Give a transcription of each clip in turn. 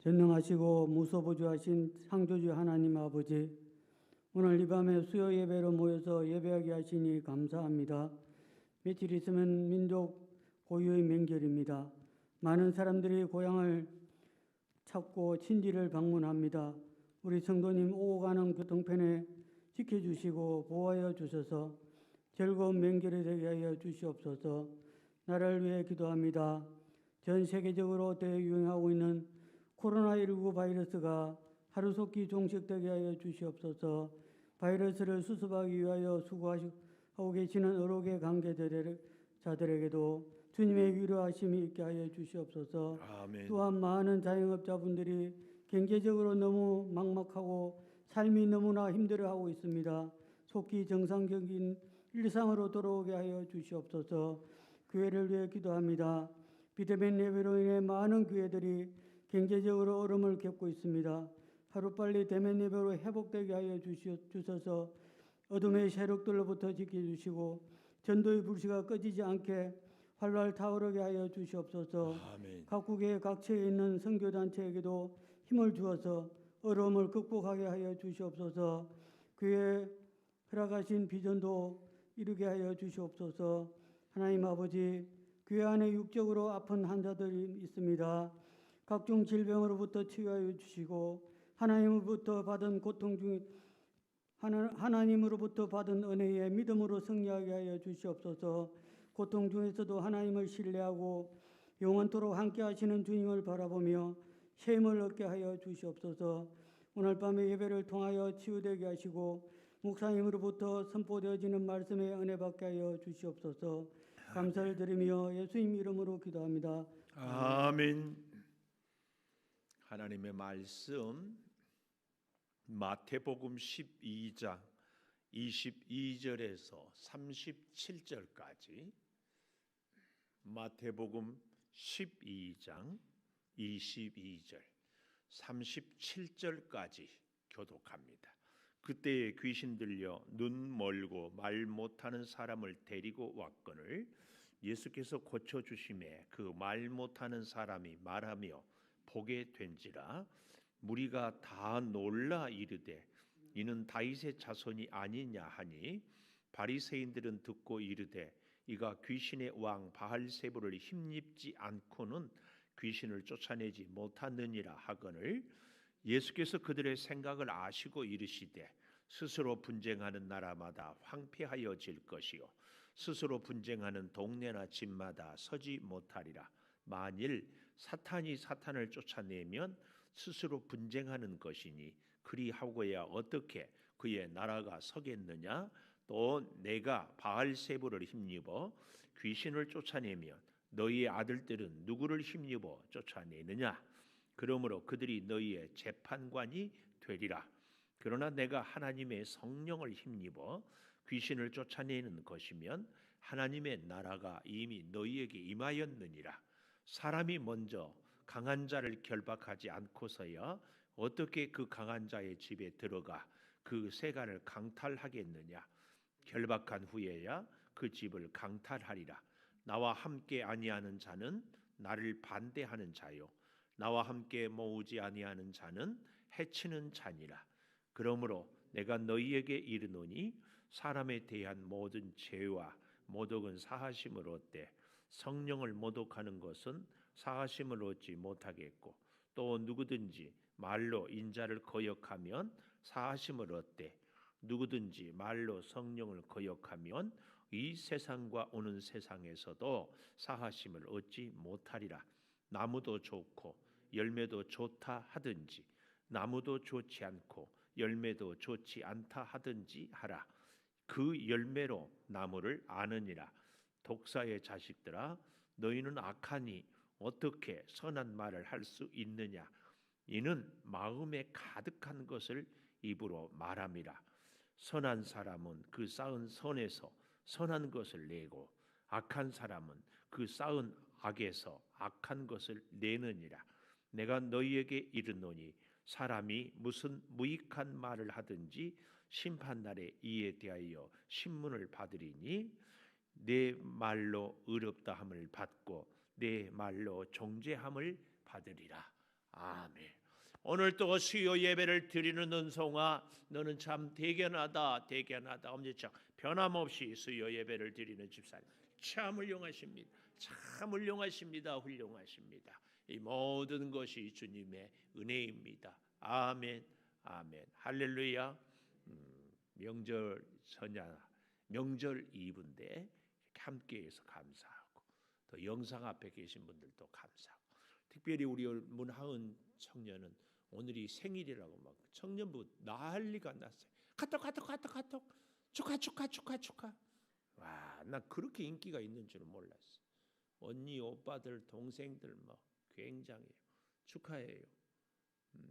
전능하시고 무소부주하신 창조주 하나님 아버지, 오늘 이 밤에 수요 예배로 모여서 예배하게 하시니 감사합니다. 며칠 있으면 민족 고유의 명절입니다. 많은 사람들이 고향을 찾고 친지를 방문합니다. 우리 성도님 오고 가는 교통편에 지켜주시고 보호하여 주셔서 즐거운 명절이 되게 하여 주시옵소서. 나라를 위해 기도합니다. 전 세계적으로 대유행하고 있는 코로나19 바이러스가 하루속히 종식되게 하여 주시옵소서. 바이러스를 수습하기 위하여 수고하고 계시는 의료계 관계자들에게도 주님의 위로하심이 있게 하여 주시옵소서. 아멘. 또한 많은 자영업자분들이 경제적으로 너무 막막하고 삶이 너무나 힘들어하고 있습니다. 속히 정상적인 일상으로 돌아오게 하여 주시옵소서. 교회를 위해 기도합니다. 비대면 예배로 인해 많은 교회들이 경제적으로 어려움을 겪고 있습니다. 하루빨리 대면 예배로 회복되게 하여 주셔서 어둠의 세력들로부터 지켜주시고 전도의 불씨가 꺼지지 않게 활활 타오르게 하여 주시옵소서. 아멘. 각국의 각처에 있는 선교단체에게도 힘을 주어서 어려움을 극복하게 하여 주시옵소서. 그의 허락하신 비전도 이루게 하여 주시옵소서. 하나님 아버지, 교회 안에 육적으로 아픈 환자들이 있습니다. 각종 질병으로부터 치유하여 주시고 하나님으로부터 받은 고통 중 하나님으로부터 받은 은혜에 믿음으로 승리하게 하여 주시옵소서. 고통 중에서도 하나님을 신뢰하고 영원토록 함께 하시는 주님을 바라보며 쉼을 얻게 하여 주시옵소서. 오늘 밤의 예배를 통하여 치유되게 하시고 목사님으로부터 선포되어지는 말씀에 은혜 받게 하여 주시옵소서. 감사를 드리며 예수님 이름으로 기도합니다. 아멘. 하나님의 말씀 마태복음 12장 22절에서 37절까지, 마태복음 12장 22절 37절까지 교독합니다. 그때에 귀신 들려 눈 멀고 말 못하는 사람을 데리고 왔거늘 예수께서 고쳐주심에 그 말 못하는 사람이 말하며 보게 된지라. 무리가 다 놀라 이르되 이는 다윗의 자손이 아니냐 하니, 바리새인들은 듣고 이르되 이가 귀신의 왕 바알세불을 힘입지 않고는 귀신을 쫓아내지 못하느니라 하거늘 예수께서 그들의 생각을 아시고 이르시되 스스로 분쟁하는 나라마다 황폐하여질 것이요 스스로 분쟁하는 동네나 집마다 서지 못하리라. 만일 사탄이 사탄을 쫓아내면 스스로 분쟁하는 것이니 그리하고야 어떻게 그의 나라가 서겠느냐. 또 내가 바알세불을 힘입어 귀신을 쫓아내면 너희의 아들들은 누구를 힘입어 쫓아내느냐. 그러므로 그들이 너희의 재판관이 되리라. 그러나 내가 하나님의 성령을 힘입어 귀신을 쫓아내는 것이면 하나님의 나라가 이미 너희에게 임하였느니라. 사람이 먼저 강한 자를 결박하지 않고서야 어떻게 그 강한 자의 집에 들어가 그 세간을 강탈하겠느냐. 결박한 후에야 그 집을 강탈하리라. 나와 함께 아니하는 자는 나를 반대하는 자요 나와 함께 모으지 아니하는 자는 해치는 자니라. 그러므로 내가 너희에게 이르노니 사람에 대한 모든 죄와 모독은 사하심을 얻되 성령을 모독하는 것은 사하심을 얻지 못하겠고, 또 누구든지 말로 인자를 거역하면 사하심을 얻되 누구든지 말로 성령을 거역하면 이 세상과 오는 세상에서도 사하심을 얻지 못하리라. 나무도 좋고 열매도 좋다 하든지 나무도 좋지 않고 열매도 좋지 않다 하든지 하라. 그 열매로 나무를 아느니라. 독사의 자식들아, 너희는 악하니 어떻게 선한 말을 할 수 있느냐. 이는 마음에 가득한 것을 입으로 말함이라. 선한 사람은 그 쌓은 선에서 선한 것을 내고 악한 사람은 그 쌓은 악에서 악한 것을 내느니라. 내가 너희에게 이르노니 사람이 무슨 무익한 말을 하든지 심판날에 이에 대하여 신문을 받으리니 내 말로 의롭다함을 받고 내 말로 정죄함을 받으리라. 아멘. 오늘 또 수요 예배를 드리는 은송아, 너는 참 대견하다, 대견하다. 엄지척 변함없이 수요 예배를 드리는 집사님 참 훌륭하십니다. 참 훌륭하십니다. 훌륭하십니다. 이 모든 것이 주님의 은혜입니다. 아멘, 아멘, 할렐루야. 명절 전야, 명절 이브인데 함께해서 감사하고 또 영상 앞에 계신 분들도 감사하고, 특별히 우리 문하은 청년은 오늘이 생일이라고 막 청년부 난리가 났어요. 카톡 축하. 와, 나 그렇게 인기가 있는 줄은 몰랐어. 언니, 오빠들, 동생들 뭐 굉장해요. 축하해요.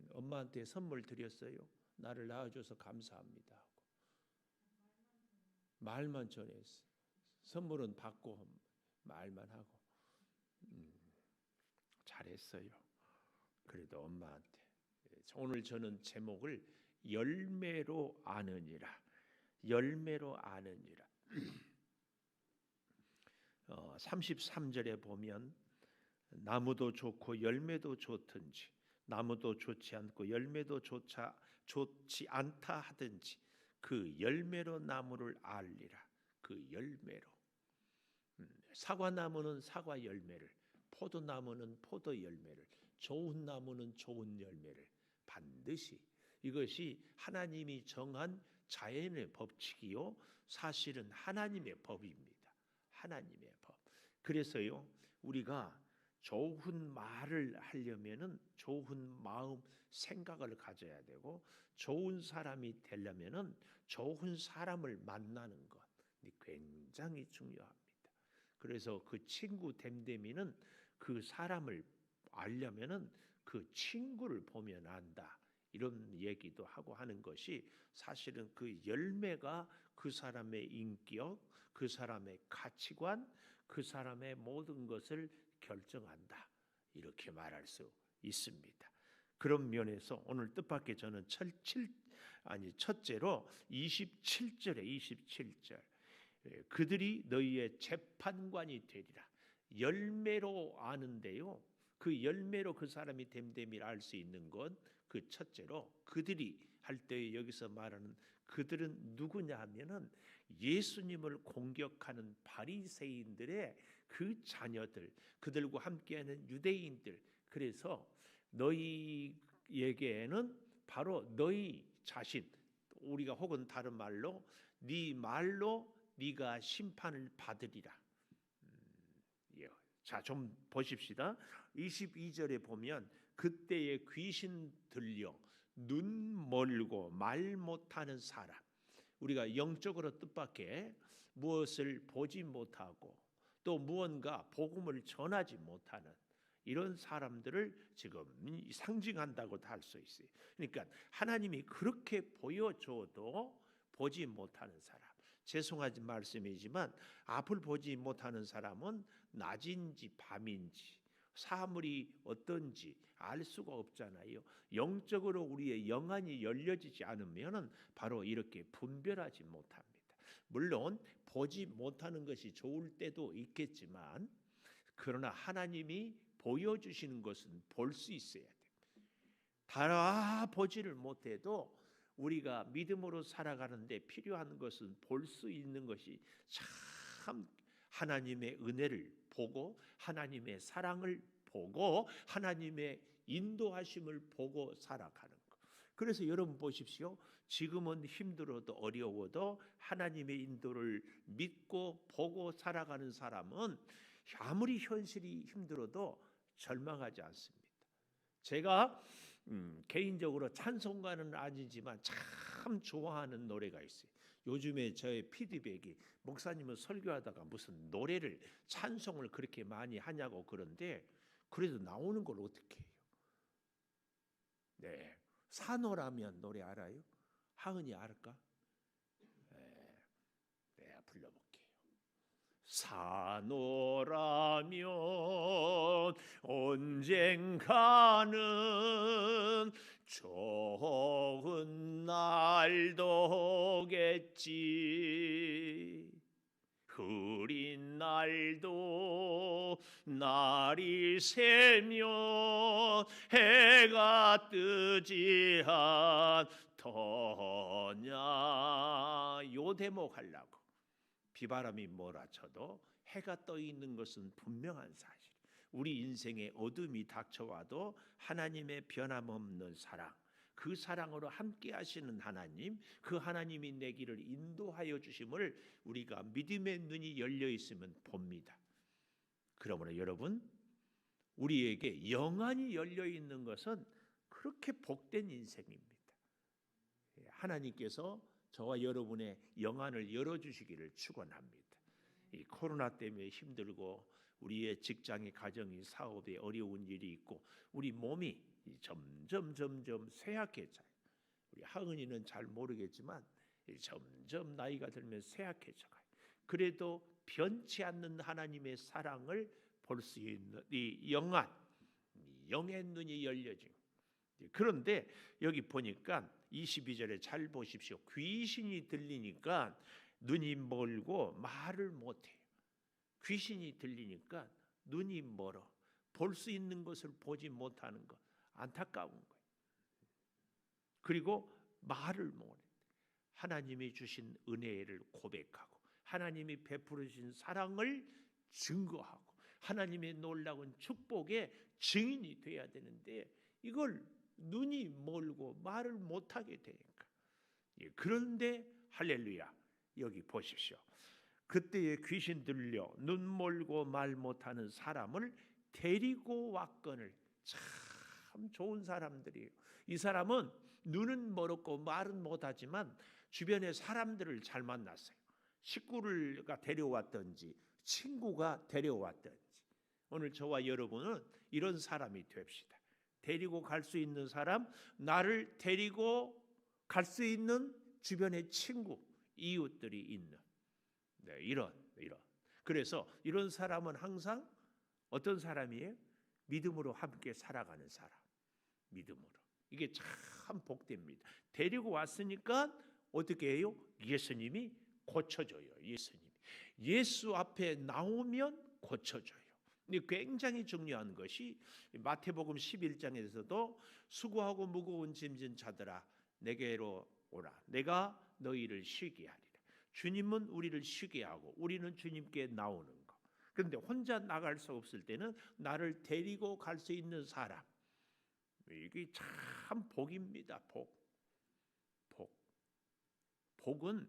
엄마한테 선물 드렸어요. 나를 낳아줘서 감사합니다 하고 말만 전했어. 선물은 받고 말만 하고. 잘했어요. 그래도 엄마한테. 오늘 저는 제목을 열매로 아느니라. 열매로 아느니라. 33절에 보면 나무도 좋고 열매도 좋든지 나무도 좋지 않고 열매도 좋지 않다 하든지 그 열매로 나무를 알리라. 그 열매로. 사과나무는 사과 열매를, 포도나무는 포도 열매를, 좋은 나무는 좋은 열매를 반드시, 이것이 하나님이 정한 자연의 법칙이요 사실은 하나님의 법입니다. 하나님의 법. 그래서요 우리가 좋은 말을 하려면은 좋은 마음 생각을 가져야 되고, 좋은 사람이 되려면은 좋은 사람을 만나는 것 굉장히 중요합니다. 그래서 그 친구 됨됨이는 그 사람을 알려면은 그 친구를 보면 안다, 이런 얘기도 하고 하는 것이 사실은 그 열매가 그 사람의 인격, 그 사람의 가치관, 그 사람의 모든 것을 결정한다, 이렇게 말할 수 있습니다. 그런 면에서 오늘 뜻밖의 저는 첫째로 27절 그들이 너희의 재판관이 되리라. 열매로 아는데요, 그 열매로 그 사람이 됨됨이를 알 수 있는 것, 그 첫째로 그들이 할 때 여기서 말하는 그들은 누구냐 하면은 예수님을 공격하는 바리새인들의 그 자녀들, 그들과 함께하는 유대인들. 그래서 너희에게는 바로 너희 자신, 우리가 혹은 다른 말로 네 말로 네가 심판을 받으리라. 자, 좀 보십시다. 22절에 보면 그때에 귀신 들려 눈 멀고 말 못하는 사람, 우리가 영적으로 뜻밖의 무엇을 보지 못하고 또 무언가 복음을 전하지 못하는 이런 사람들을 지금 상징한다고도 할 수 있어요. 그러니까 하나님이 그렇게 보여줘도 보지 못하는 사람, 죄송한 말씀이지만 앞을 보지 못하는 사람은 낮인지 밤인지 사물이 어떤지 알 수가 없잖아요. 영적으로 우리의 영안이 열려지지 않으면 바로 이렇게 분별하지 못합니다. 물론 보지 못하는 것이 좋을 때도 있겠지만, 그러나 하나님이 보여주시는 것은 볼 수 있어야 돼요. 다 보지를 못해도 우리가 믿음으로 살아가는데 필요한 것은 볼 수 있는 것이 참 하나님의 은혜를 보고 하나님의 사랑을 보고 하나님의 인도하심을 보고 살아가는 것. 그래서 여러분 보십시오. 지금은 힘들어도 어려워도 하나님의 인도를 믿고 보고 살아가는 사람은 아무리 현실이 힘들어도 절망하지 않습니다. 제가 개인적으로 찬송가는 아니지만 참 좋아하는 노래가 있어요. 요즘에 저의 피드백이 목사님은 설교하다가 무슨 노래를 찬송을 그렇게 많이 하냐고 그런데, 그래도 나오는 걸 어떻게 해요? 네, 산호라면 노래 알아요? 하은이 알까? 네, 불러볼게요. 산호라면 언젠가는 좋은 날도 오겠지. 흐린 날도 날이 새면 해가 뜨지 않더냐. 요 대목 하려고 비바람이 몰아쳐도 해가 떠 있는 것은 분명한 사실. 우리 인생에 어둠이 닥쳐와도 하나님의 변함없는 사랑, 그 사랑으로 함께 하시는 하나님, 그 하나님이 내 길을 인도하여 주심을 우리가 믿음의 눈이 열려 있으면 봅니다. 그러므로 여러분, 우리에게 영안이 열려 있는 것은 그렇게 복된 인생입니다. 하나님께서 저와 여러분의 영안을 열어주시기를 축원합니다. 이 코로나 때문에 힘들고 우리의 직장이, 가정이, 사업에 어려운 일이 있고 우리 몸이 점점 쇠약해져요. 우리 하은이는 잘 모르겠지만 점점 나이가 들면 쇠약해져가요. 그래도 변치 않는 하나님의 사랑을 볼 수 있는 이 영안, 영의 눈이 열려진. 그런데 여기 보니까 22절에 잘 보십시오. 귀신이 들리니까 눈이 멀고 말을 못해요. 귀신이 들리니까 눈이 멀어 볼 수 있는 것을 보지 못하는 것, 안타까운 거예요. 그리고 말을 못해. 하나님이 주신 은혜를 고백하고 하나님이 베풀으신 사랑을 증거하고 하나님의 놀라운 축복의 증인이 돼야 되는데 이걸 눈이 멀고 말을 못하게 되니까. 그런데 할렐루야, 여기 보십시오. 그때에 귀신 들려 눈 멀고 말 못하는 사람을 데리고 왔거늘. 참 좋은 사람들이에요. 이 사람은 눈은 멀었고 말은 못하지만 주변에 사람들을 잘 만났어요. 식구가 데려왔든지 친구가 데려왔든지. 오늘 저와 여러분은 이런 사람이 됩시다. 데리고 갈 수 있는 사람, 나를 데리고 갈 수 있는 주변의 친구, 이웃들이 있는. 네, 이런. 그래서 이런 사람은 항상 어떤 사람이에요? 믿음으로 함께 살아가는 사람. 믿음으로. 이게 참 복됩니다. 데리고 왔으니까 어떻게 해요? 예수님이 고쳐줘요. 예수 앞에 나오면 고쳐줘요. 근데 굉장히 중요한 것이 마태복음 11장에서도 수고하고 무거운 짐진 자들아 내게로 오라. 내가 너희를 쉬게 하리라. 주님은 우리를 쉬게 하고 우리는 주님께 나오는 거. 그런데 혼자 나갈 수 없을 때는 나를 데리고 갈 수 있는 사람. 이게 참 복입니다. 복은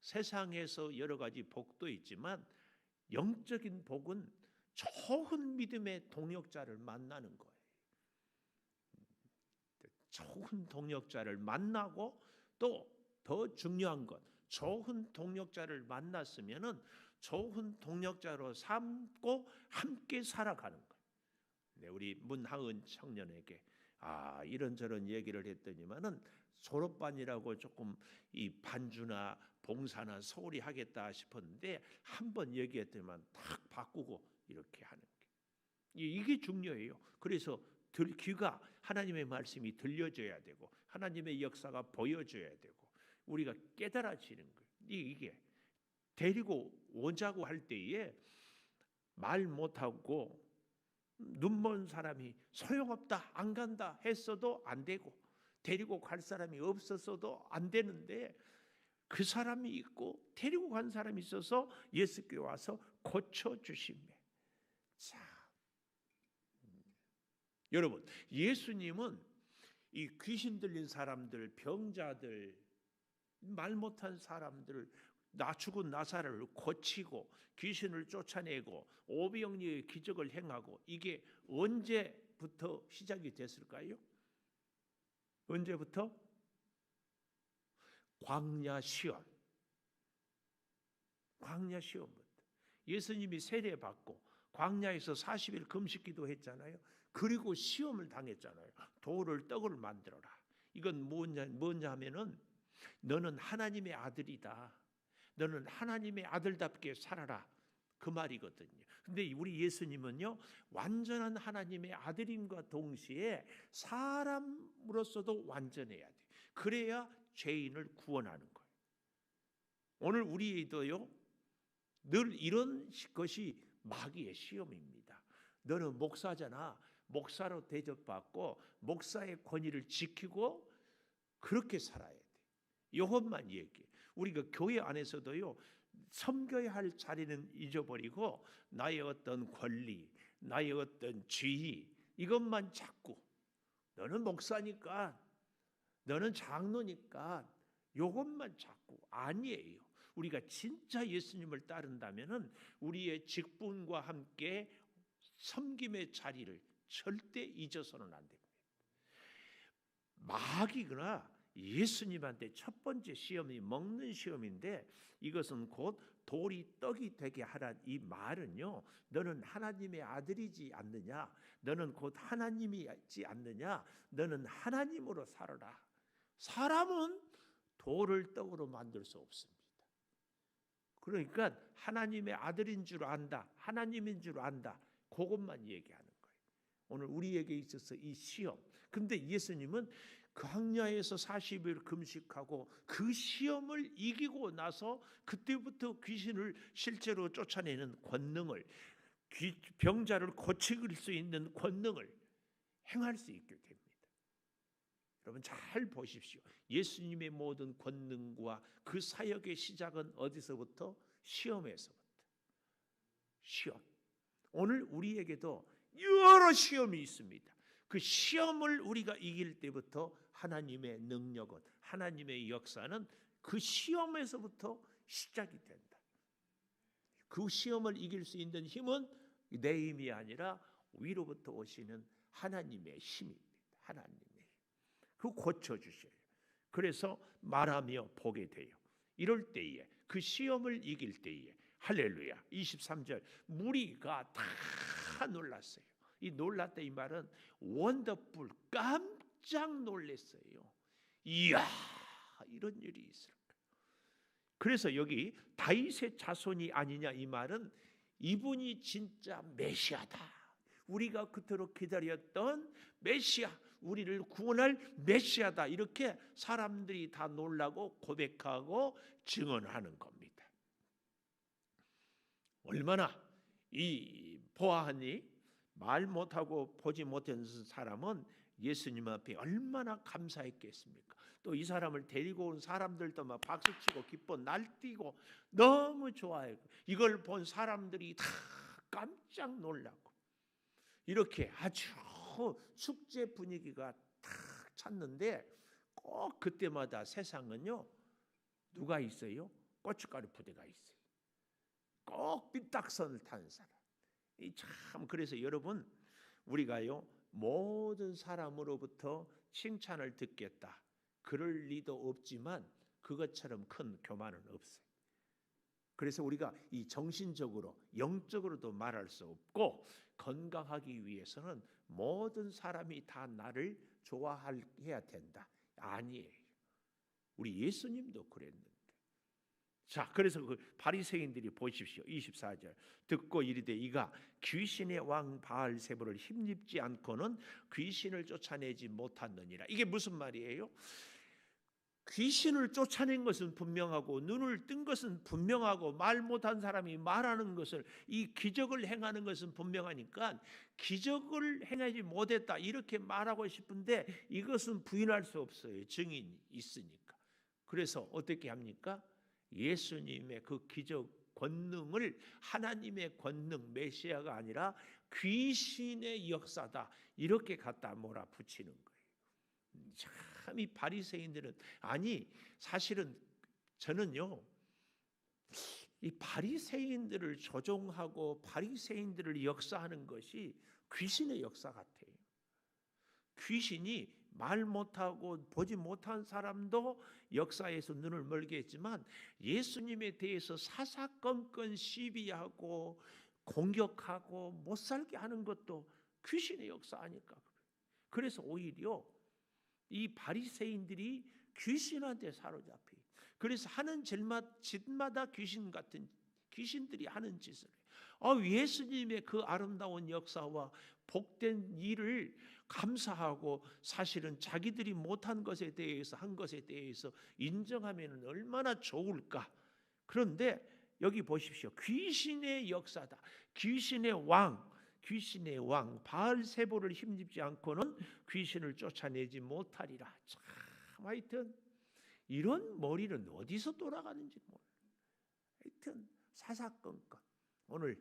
세상에서 여러 가지 복도 있지만 영적인 복은 좋은 믿음의 동역자를 만나는 거예요. 좋은 동역자를 만나고 또 더 중요한 것, 좋은 동역자를 만났으면은 좋은 동역자로 삼고 함께 살아가는 거예요. 네, 우리 문하은 청년에게 이런저런 얘기를 했더니만은 졸업반이라고 조금 이 반주나 봉사나 소홀히 하겠다 싶었는데 한번 얘기했더니만 탁 바꾸고 이렇게 하는 게 이게 중요해요. 그래서 귀가 하나님의 말씀이 들려줘야 되고 하나님의 역사가 보여줘야 되고 우리가 깨달아지는 거예요. 이게 데리고 오자고 할 때에 말 못하고 눈먼 사람이 소용없다 안 간다 했어도 안 되고 데리고 갈 사람이 없었어도 안 되는데 그 사람이 있고 데리고 간 사람이 있어서 예수께 와서 고쳐주시며. 자, 여러분, 예수님은 이 귀신 들린 사람들, 병자들, 말 못한 사람들, 죽은 나사로를 고치고 귀신을 쫓아내고 오병이어의 기적을 행하고 이게 언제부터 시작이 됐을까요? 언제부터? 광야 시험부터. 예수님이 세례받고 광야에서 40일 금식기도 했잖아요. 그리고 시험을 당했잖아요. 돌을 떡을 만들어라. 이건 뭐냐 하면은 너는 하나님의 아들이다. 너는 하나님의 아들답게 살아라. 그 말이거든요. 근데 우리 예수님은요, 완전한 하나님의 아들임과 동시에 사람으로서도 완전해야 돼. 그래야 죄인을 구원하는 거예요. 오늘 우리에도요, 늘 이런 것이 마귀의 시험입니다. 너는 목사잖아. 목사로 대접받고 목사의 권위를 지키고 그렇게 살아야 돼. 이것만 얘기해. 우리가 교회 안에서도요, 섬겨야 할 자리는 잊어버리고 나의 어떤 권리, 나의 어떤 지위, 이것만 자꾸 너는 목사니까, 너는 장로니까 이것만 자꾸. 아니에요. 우리가 진짜 예수님을 따른다면은 우리의 직분과 함께 섬김의 자리를 절대 잊어서는 안 됩니다. 마귀가 예수님한테 첫 번째 시험이 먹는 시험인데, 이것은 곧 돌이 떡이 되게 하란 이 말은요, 너는 하나님의 아들이지 않느냐, 너는 곧 하나님이지 않느냐, 너는 하나님으로 살아라. 사람은 돌을 떡으로 만들 수 없습니다. 그러니까 하나님의 아들인 줄 안다, 하나님인 줄 안다, 그것만 얘기하는 거예요. 오늘 우리에게 있어서 이 시험. 근데 예수님은 광야에서 40일 금식하고 그 시험을 이기고 나서 그때부터 귀신을 실제로 쫓아내는 권능을, 병자를 고칠 수 있는 권능을 행할 수 있게 됩니다. 여러분 잘 보십시오. 예수님의 모든 권능과 그 사역의 시작은 어디서부터? 시험에서부터. 시험. 오늘 우리에게도 여러 시험이 있습니다. 그 시험을 우리가 이길 때부터 하나님의 능력은, 하나님의 역사는 그 시험에서부터 시작이 된다. 그 시험을 이길 수 있는 힘은 내 힘이 아니라 위로부터 오시는 하나님의 힘입니다. 하나님의 힘. 그거 고쳐주셔요. 그래서 말하며 보게 돼요. 이럴 때에, 그 시험을 이길 때에, 할렐루야. 23절, 무리가 다 놀랐어요. 이 놀랐다 이 말은 원더풀, 깜짝 놀랐어요. 이야, 이런 일이 있을까. 그래서 여기 다윗의 자손이 아니냐 이 말은 이분이 진짜 메시아다, 우리가 그토록 기다렸던 메시아, 우리를 구원할 메시아다, 이렇게 사람들이 다 놀라고 고백하고 증언하는 겁니다. 얼마나 이 보아하니 말 못하고 보지 못한 사람은 예수님 앞에 얼마나 감사했겠습니까? 또 이 사람을 데리고 온 사람들도 막 박수치고 기뻐 날뛰고 너무 좋아해요. 이걸 본 사람들이 다 깜짝 놀라고, 이렇게 아주 축제 분위기가 탁 찼는데, 꼭 그때마다 세상은요, 누가 있어요? 고춧가루 부대가 있어요. 꼭 삐딱선을 타는 사람. 이 참, 그래서 여러분, 우리가요 모든 사람으로부터 칭찬을 듣겠다, 그럴 리도 없지만 그것처럼 큰 교만은 없어요. 그래서 우리가 이 정신적으로, 영적으로도 말할 수 없고, 건강하기 위해서는 모든 사람이 다 나를 좋아해야 된다. 아니에요. 우리 예수님도 그랬는데. 자, 그래서 그 바리새인들이 보십시오. 24절, 듣고 이르되 이가 귀신의 왕 바알세불을 힘입지 않고는 귀신을 쫓아내지 못하느니라. 이게 무슨 말이에요? 귀신을 쫓아낸 것은 분명하고, 눈을 뜬 것은 분명하고, 말 못한 사람이 말하는 것을, 이 기적을 행하는 것은 분명하니까 기적을 행하지 못했다 이렇게 말하고 싶은데, 이것은 부인할 수 없어요. 증인이 있으니까. 그래서 어떻게 합니까? 예수님의 그 기적 권능을 하나님의 권능, 메시아가 아니라 귀신의 역사다, 이렇게 갖다 몰아붙이는 거예요. 참 이 바리새인들은, 아니 사실은 저는요 이 바리새인들을 조종하고 바리새인들을 역사하는 것이 귀신의 역사 같아요. 귀신이 말 못하고 보지 못한 사람도 역사에서 눈을 멀게 했지만, 예수님에 대해서 사사건건 시비하고 공격하고 못살게 하는 것도 귀신의 역사 아닐까. 그래서 오히려 이 바리새인들이 귀신한테 사로잡히, 그래서 하는 짓마다 귀신 같은, 귀신들이 하는 짓을 예수님의 그 아름다운 역사와 복된 일을 감사하고, 사실은 자기들이 못한 것에 대해서, 한 것에 대해서 인정하면 얼마나 좋을까. 그런데 여기 보십시오. 귀신의 역사다, 귀신의 왕, 귀신의 왕 바알세보를 힘입지 않고는 귀신을 쫓아내지 못하리라. 참 하여튼 이런 머리는 어디서 돌아가는지 몰라. 하여튼 사사건건 오늘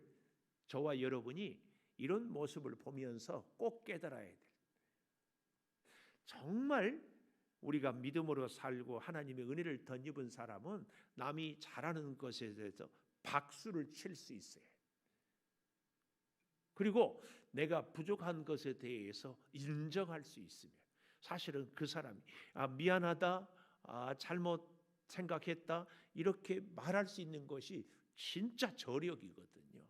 저와 여러분이 이런 모습을 보면서 꼭 깨달아야 돼. 정말 우리가 믿음으로 살고 하나님의 은혜를 덧입은 사람은 남이 잘하는 것에 대해서 박수를 칠 수 있어요. 그리고 내가 부족한 것에 대해서 인정할 수 있으면 사실은 그 사람이 미안하다, 잘못 생각했다 이렇게 말할 수 있는 것이 진짜 저력이거든요.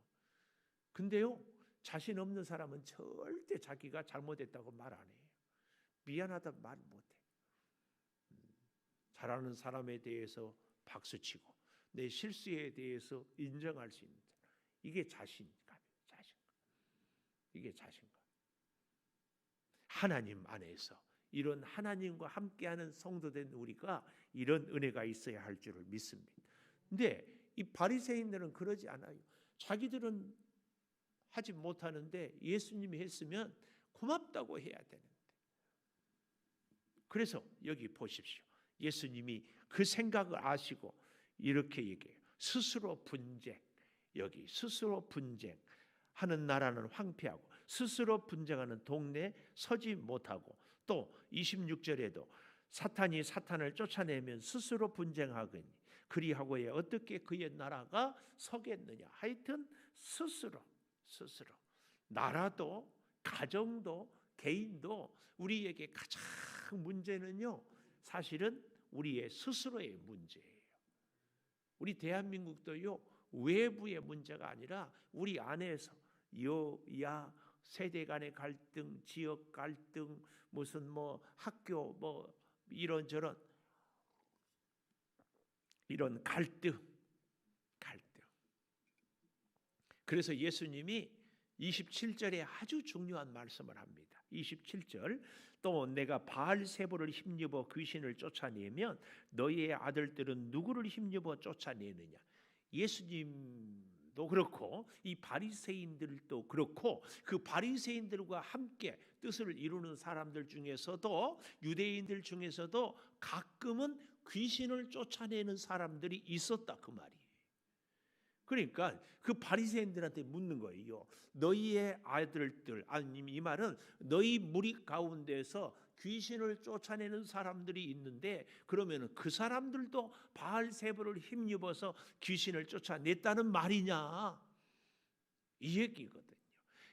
근데요, 자신 없는 사람은 절대 자기가 잘못했다고 말 안 해요. 미안하다 말 못해. 잘하는 사람에 대해서 박수치고 내 실수에 대해서 인정할 수 있는 이게 자신감. 이게 자신감. 하나님 안에서 이런 하나님과 함께하는 성도된 우리가 이런 은혜가 있어야 할 줄을 믿습니다. 근데 이 바리새인들은 그러지 않아요. 자기들은 하지 못하는데 예수님이 했으면 고맙다고 해야 되는데. 그래서 여기 보십시오. 예수님이 그 생각을 아시고 이렇게 얘기해요. 스스로 분쟁. 여기 스스로 분쟁. 하는 나라는 황폐하고 스스로 분쟁하는 동네에 서지 못하고 또 26절에도 사탄이 사탄을 쫓아내면 스스로 분쟁하거니 그리하고야 어떻게 그의 나라가 서겠느냐. 하여튼 스스로 나라도 가정도 개인도 우리에게 가장 문제는요 사실은 우리의 스스로의 문제예요. 우리 대한민국도요 외부의 문제가 아니라 우리 안에서 여야 세대 간의 갈등, 지역 갈등, 무슨 학교 이런저런 이런 갈등. 그래서 예수님이 27절에 아주 중요한 말씀을 합니다. 27절 또 내가 바알세보를 힘입어 귀신을 쫓아내면 너희의 아들들은 누구를 힘입어 쫓아내느냐. 예수님도 그렇고 이 바리새인들도 그렇고 그 바리새인들과 함께 뜻을 이루는 사람들 중에서도 유대인들 중에서도 가끔은 귀신을 쫓아내는 사람들이 있었다 그 말이에요. 그러니까 그 바리새인들한테 묻는 거예요. 너희의 아들들 아니면 이 말은 너희 무리 가운데서 귀신을 쫓아내는 사람들이 있는데 그러면 그 사람들도 바알세보를 힘입어서 귀신을 쫓아냈다는 말이냐 이 얘기거든요.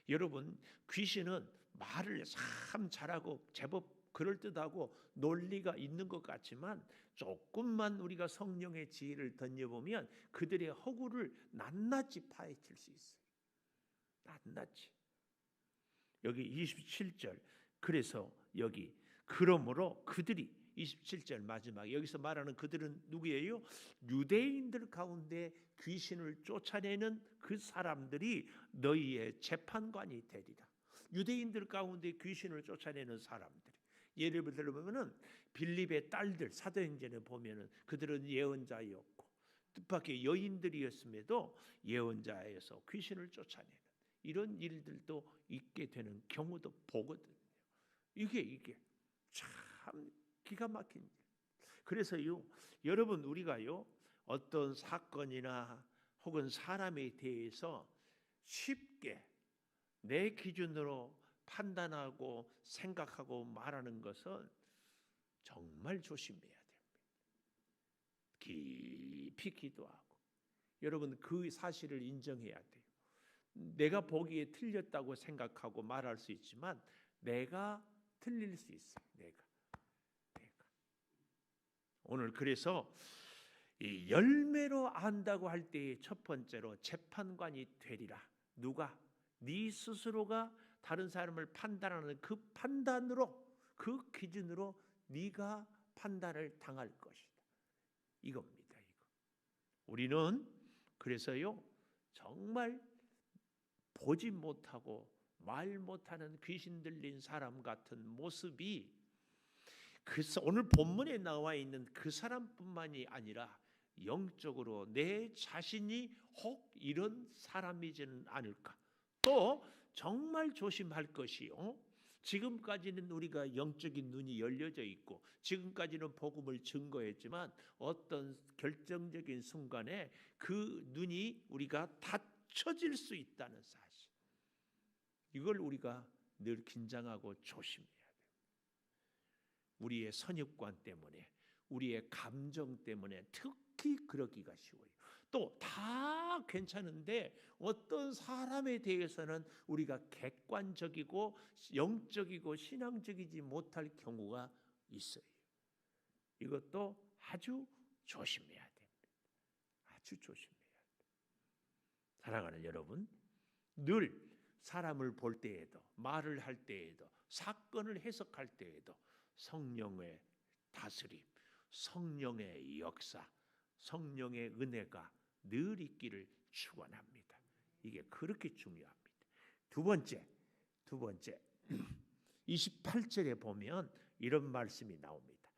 여러분 귀신은 말을 참 잘하고 제법 그럴듯하고 논리가 있는 것 같지만 조금만 우리가 성령의 지혜를 던져보면 그들의 허구를 낱낱이 파헤칠 수 있어요. 낱낱이. 여기 27절 그래서 여기 그러므로 그들이 27절 마지막 여기서 말하는 그들은 누구예요? 유대인들 가운데 귀신을 쫓아내는 그 사람들이 너희의 재판관이 되리라. 유대인들 가운데 귀신을 쫓아내는 사람들. 예를 들면은 빌립의 딸들 사도행전에 보면은 그들은 예언자였고 뜻밖의 여인들이었음에도 예언자에서 귀신을 쫓아내는 이런 일들도 있게 되는 경우도 보거든요. 이게 참 기가 막힌 일. 그래서요 여러분 우리가요 어떤 사건이나 혹은 사람에 대해서 쉽게 내 기준으로 판단하고 생각하고 말하는 것은 정말 조심해야 됩니다. 깊이 기도하고 여러분 그 사실을 인정해야 돼요. 내가 보기에 틀렸다고 생각하고 말할 수 있지만 내가 틀릴 수 있어요. 내가. 오늘 그래서 이 열매로 안다고 할 때의 첫 번째로 재판관이 되리라. 누가? 네 스스로가 다른 사람을 판단하는 그 판단으로 그 기준으로 네가 판단을 당할 것이다. 이겁니다. 우리는 그래서요 정말 보지 못하고 말 못하는 귀신 들린 사람 같은 모습이 오늘 본문에 나와 있는 그 사람뿐만이 아니라 영적으로 내 자신이 혹 이런 사람이지는 않을까 또 정말 조심할 것이요. 지금까지는 우리가 영적인 눈이 열려져 있고 지금까지는 복음을 증거했지만 어떤 결정적인 순간에 그 눈이 우리가 닫혀질 수 있다는 사실. 이걸 우리가 늘 긴장하고 조심해야 돼요. 우리의 선입관 때문에, 우리의 감정 때문에 특히 그러기가 쉬워요. 또 다 괜찮은데 어떤 사람에 대해서는 우리가 객관적이고 영적이고 신앙적이지 못할 경우가 있어요. 이것도 아주 조심해야 됩니다. 아주 조심해야 돼요. 사랑하는 여러분, 늘 사람을 볼 때에도, 말을 할 때에도, 사건을 해석할 때에도 성령의 다스림, 성령의 역사, 성령의 은혜가 늘 있기를 축원합니다. 이게 그렇게 중요합니다. 두 번째 28절에 보면 이런 말씀이 나옵니다.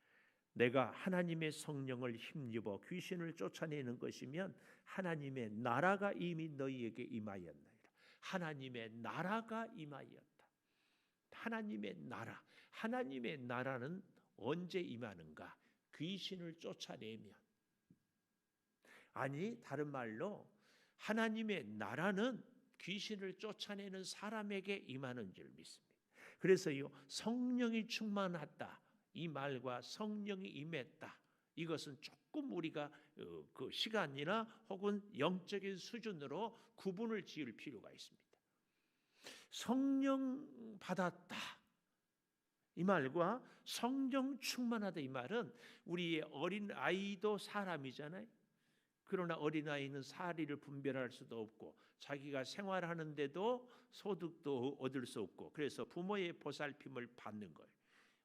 내가 하나님의 성령을 힘입어 귀신을 쫓아내는 것이면 하나님의 나라가 이미 너희에게 임하였나이다. 하나님의 나라가 임하였다. 하나님의 나라는 언제 임하는가? 귀신을 쫓아내면. 아니, 다른 말로 하나님의 나라는 귀신을 쫓아내는 사람에게 임하는 줄 믿습니다. 그래서요, 성령이 충만하다 이 말과 성령이 임했다, 이것은 조금 우리가 그 시간이나 혹은 영적인 수준으로 구분을 지을 필요가 있습니다. 성령 받았다 이 말과 성령 충만하다 이 말은, 우리의 어린 아이도 사람이잖아요. 그러나 어린아이는 사리를 분별할 수도 없고 자기가 생활하는데도 소득도 얻을 수 없고, 그래서 부모의 보살핌을 받는 거예요.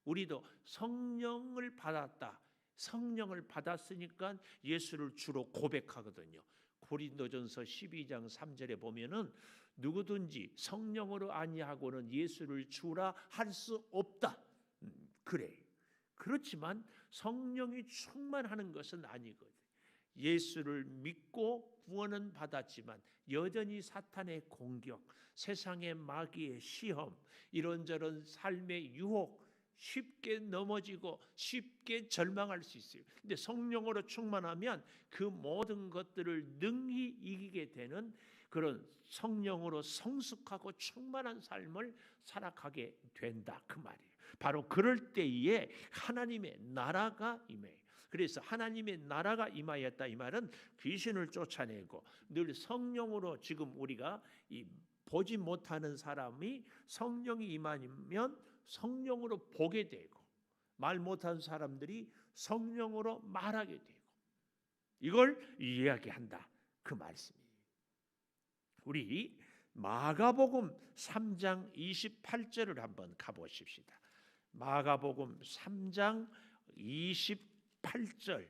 우리도 성령을 받았다. 성령을 받았으니까 예수를 주로 고백하거든요. 고린도전서 12장 3절에 보면은 누구든지 성령으로 아니하고는 예수를 주라 할 수 없다. 그래. 그렇지만 성령이 충만하는 것은 아니거든요. 예수를 믿고 구원은 받았지만 여전히 사탄의 공격, 세상의 마귀의 시험, 이런저런 삶의 유혹, 쉽게 넘어지고 쉽게 절망할 수 있어요. 근데 성령으로 충만하면 그 모든 것들을 능히 이기게 되는 그런 성령으로 성숙하고 충만한 삶을 살아가게 된다, 그 말이에요. 바로 그럴 때에 하나님의 나라가 임해요. 그래서 하나님의 나라가 임하였다 이 말은 귀신을 쫓아내고, 늘 성령으로, 지금 우리가 이 보지 못하는 사람이 성령이 임하면 성령으로 보게 되고, 말 못하는 사람들이 성령으로 말하게 되고, 이걸 이야기한다 그 말씀이에요. 우리 마가복음 3장 28절을 한번 가보십시다. 마가복음 3장 28절.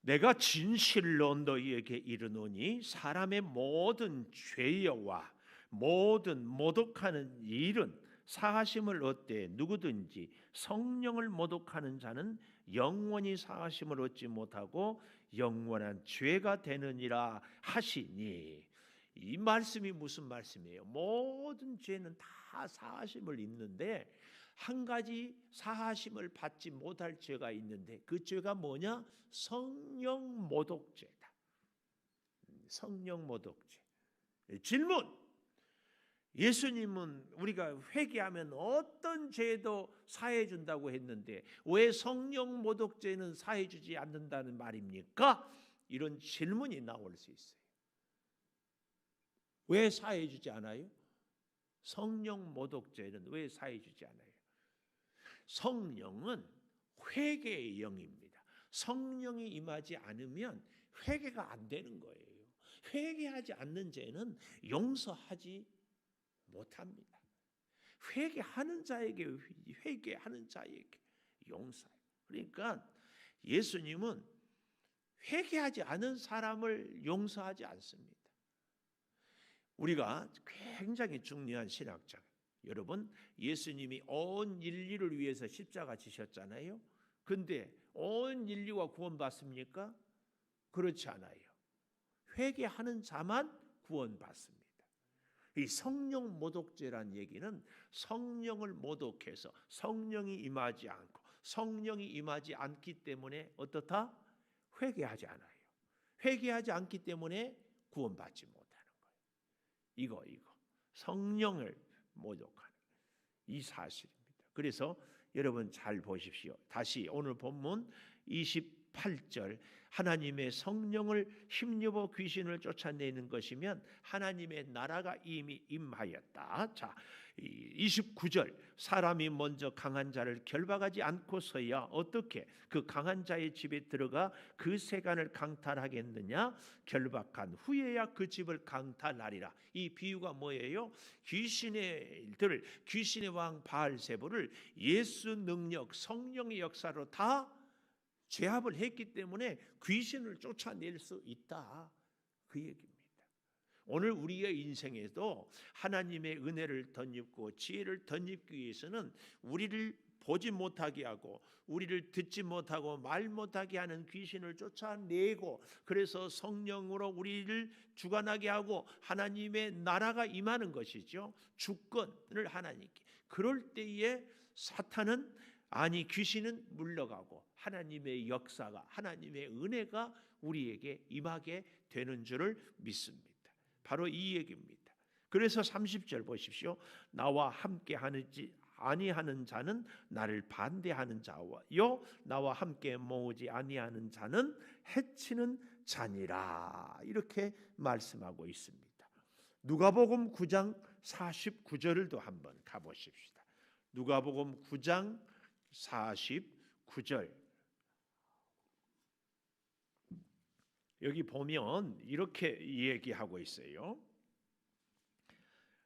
내가 진실로 너희에게 이르노니 사람의 모든 죄여와 모든 모독하는 일은 사하심을 얻되 누구든지 성령을 모독하는 자는 영원히 사하심을 얻지 못하고 영원한 죄가 되느니라 하시니. 이 말씀이 무슨 말씀이에요? 모든 죄는 다 사하심을 입는데 한 가지 사하심을 받지 못할 죄가 있는데, 그 죄가 뭐냐? 성령 모독죄다. 성령 모독죄. 질문: 예수님은 우리가 회개하면 어떤 죄도 사해 준다고 했는데 왜 성령 모독죄는 사해 주지 않는다는 말입니까? 이런 질문이 나올 수 있어요. 왜 사해 주지 않아요? 성령 모독죄는 왜 사해 주지 않아요? 성령은 회개의 영입니다. 성령이 임하지 않으면 회개가 안 되는 거예요. 회개하지 않는 죄는 용서하지 못합니다. 회개하는 자에게 용서해요. 그러니까 예수님은 회개하지 않은 사람을 용서하지 않습니다. 우리가 굉장히 중요한 신학자, 여러분, 예수님이 온 인류를 위해서 십자가 지셨잖아요. 근데 온 인류가 구원받습니까? 그렇지 않아요. 회개하는 자만 구원받습니다. 이 성령 모독죄란 얘기는 성령을 모독해서 성령이 임하지 않고 성령이 임하지 않기 때문에 어떻다? 회개하지 않아요. 회개하지 않기 때문에 구원받지 못하는 거예요. 이거 성령을 모독하는 이 사실입니다. 그래서 여러분 잘 보십시오. 다시 오늘 본문 28절 하나님의 성령을 힘입어 귀신을 쫓아내는 것이면 하나님의 나라가 이미 임하였다. 자, 29절 사람이 먼저 강한 자를 결박하지 않고서야 어떻게 그 강한 자의 집에 들어가 그 세간을 강탈하겠느냐? 결박한 후에야 그 집을 강탈하리라. 이 비유가 뭐예요? 귀신의 왕 바알세불을 예수 능력 성령의 역사로 다 제압을 했기 때문에 귀신을 쫓아낼 수 있다. 그 얘기입니다. 오늘 우리의 인생에도 하나님의 은혜를 덧입고 지혜를 덧입기 위해서는 우리를 보지 못하게 하고 우리를 듣지 못하고 말 못하게 하는 귀신을 쫓아내고 그래서 성령으로 우리를 주관하게 하고 하나님의 나라가 임하는 것이죠. 주권을 하나님께. 그럴 때에 사탄은 귀신은 물러가고 하나님의 역사가 하나님의 은혜가 우리에게 임하게 되는 줄을 믿습니다. 바로 이 얘기입니다. 그래서 30절 보십시오. 나와 함께 하는지 아니하는 자는 나를 반대하는 자와요 나와 함께 모으지 아니하는 자는 해치는 자니라. 이렇게 말씀하고 있습니다. 누가복음 9장 49절을 또 한번 가보십시다. 누가복음 9장 49절 여기 보면 이렇게 얘기하고 있어요.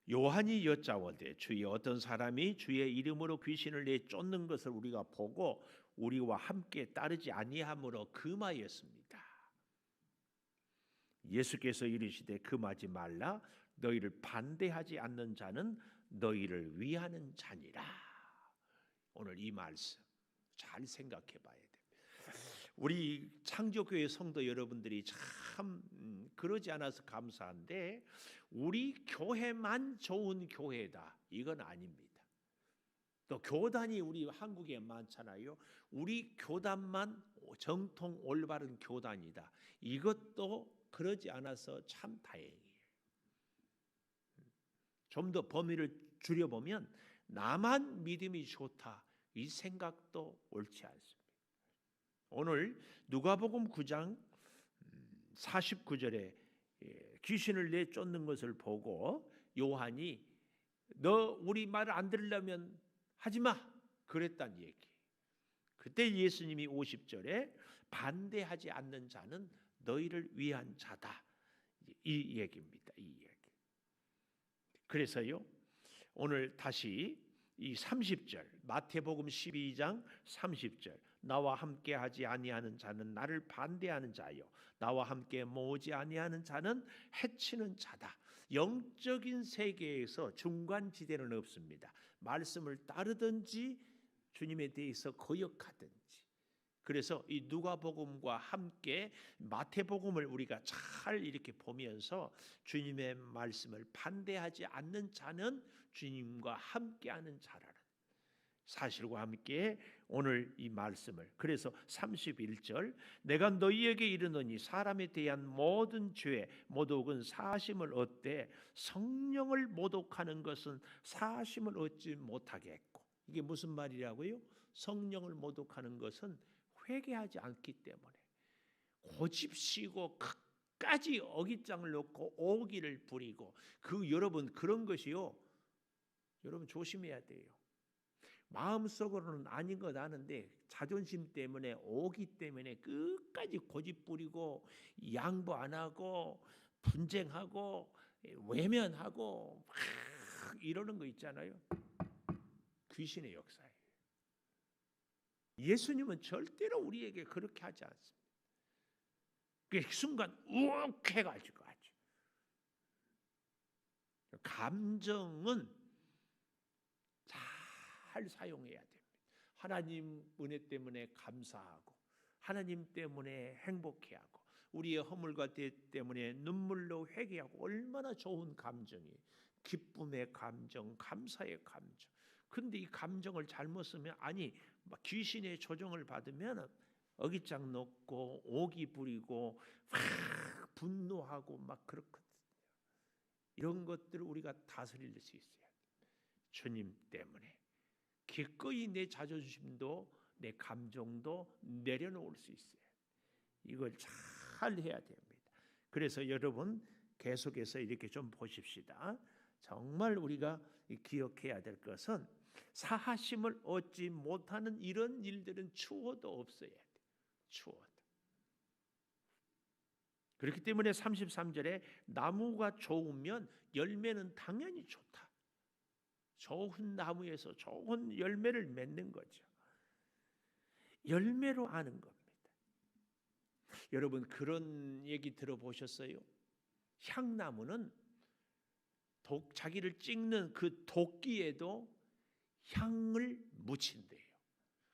요한이 여짜오되 주의 어떤 사람이 주의 이름으로 귀신을 내쫓는 것을 우리가 보고 우리와 함께 따르지 아니하므로 금하였습니다. 예수께서 이르시되 금하지 말라. 너희를 반대하지 않는 자는 너희를 위하는 자니라. 오늘 이 말씀 잘 생각해 봐야 됩니다. 우리 창조교회 성도 여러분들이 참 그러지 않아서 감사한데 우리 교회만 좋은 교회다 이건 아닙니다. 또 교단이 우리 한국에 많잖아요. 우리 교단만 정통 올바른 교단이다. 이것도 그러지 않아서 참 다행이에요. 좀 더 범위를 줄여보면 나만 믿음이 좋다 이 생각도 옳지 않습니다. 오늘 누가복음 9장 49절에 귀신을 내쫓는 것을 보고 요한이 너 우리 말을 안 들으려면 하지 마 그랬단 얘기. 그때 예수님이 50절에 반대하지 않는 자는 너희를 위한 자다 이 얘기입니다. 이 얘기. 그래서요 오늘 다시 이 30절 마태복음 12장 30절 나와 함께 하지 아니하는 자는 나를 반대하는 자요 나와 함께 모으지 아니하는 자는 해치는 자다. 영적인 세계에서 중간지대는 없습니다. 말씀을 따르든지 주님에 대해서 거역하든지. 그래서 이 누가복음과 함께 마태복음을 우리가 잘 이렇게 보면서 주님의 말씀을 반대하지 않는 자는 주님과 함께하는 자라는 사실과 함께 오늘 이 말씀을 그래서 31절 내가 너희에게 이르노니 사람에 대한 모든 죄 모독은 사심을 얻되 성령을 모독하는 것은 사심을 얻지 못하게 했고 이게 무슨 말이라고요? 성령을 모독하는 것은 회개하지 않기 때문에 고집시고 끝까지 어깃장을 놓고 오기를 부리고 여러분 그런 것이요 여러분 조심해야 돼요. 마음속으로는 아닌 것 아는데 자존심 때문에 오기 때문에 끝까지 고집 부리고 양보 안 하고 분쟁하고 외면하고 막 이러는 거 있잖아요. 귀신의 역사예요. 예수님은 절대로 우리에게 그렇게 하지 않습니다. 그 순간 우욱 해가지고 하죠. 감정은 잘 사용해야 됩니다. 하나님 은혜 때문에 감사하고 하나님 때문에 행복해하고 우리의 허물과 죄 때문에 눈물로 회개하고 얼마나 좋은 감정이 기쁨의 감정, 감사의 감정. 근데 이 감정을 잘못 쓰면 막 귀신의 조종을 받으면 어깃장 놓고 오기 부리고 막 분노하고 막 그렇거든요. 이런 것들을 우리가 다스릴 수 있어요. 주님 때문에 기꺼이 내 자존심도 내 감정도 내려놓을 수 있어요. 이걸 잘 해야 됩니다. 그래서 여러분 계속해서 이렇게 좀 보십시다. 정말 우리가 기억해야 될 것은 사하심을 얻지 못하는 이런 일들은 추워도 없어야 돼요. 추워도. 그렇기 때문에 33절에 나무가 좋으면 열매는 당연히 좋다. 좋은 나무에서 좋은 열매를 맺는 거죠. 열매로 아는 겁니다. 여러분 그런 얘기 들어보셨어요? 향나무는 자기를 찍는 그 도끼에도 향을 묻힌대요.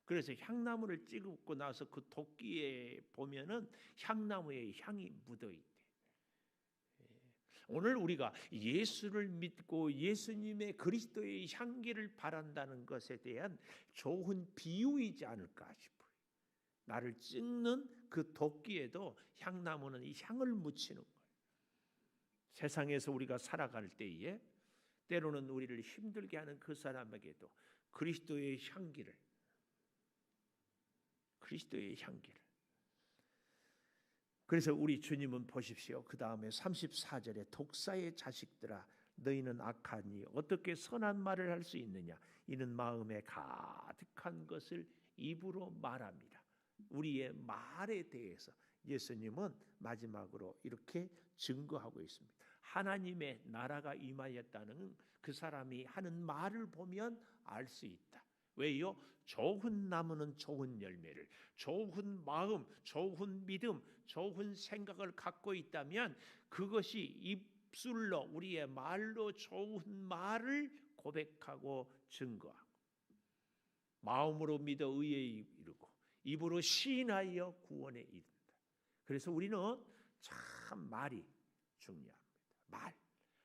그래서 향나무를 찍고 나서 그 도끼에 보면은 향나무의 향이 묻어 있대. 오늘 우리가 예수를 믿고 예수님의 그리스도의 향기를 바란다는 것에 대한 좋은 비유이지 않을까 싶어요. 나를 찍는 그 도끼에도 향나무는 이 향을 묻히는 거예요. 세상에서 우리가 살아갈 때에 때로는 우리를 힘들게 하는 그 사람에게도 그리스도의 향기를 그래서 우리 주님은 보십시오. 그 다음에 34절에 독사의 자식들아 너희는 악하니 어떻게 선한 말을 할 수 있느냐 이는 마음에 가득한 것을 입으로 말합니다. 우리의 말에 대해서 예수님은 마지막으로 이렇게 증거하고 있습니다. 하나님의 나라가 임하였다는 그 사람이 하는 말을 보면 알 수 있다. 왜요? 좋은 나무는 좋은 열매를, 좋은 마음, 좋은 믿음, 좋은 생각을 갖고 있다면 그것이 입술로 우리의 말로 좋은 말을 고백하고 증거하고 마음으로 믿어 의에 이르고 입으로 시인하여 구원에 이른다. 그래서 우리는 참 말이 중요합니다. 말.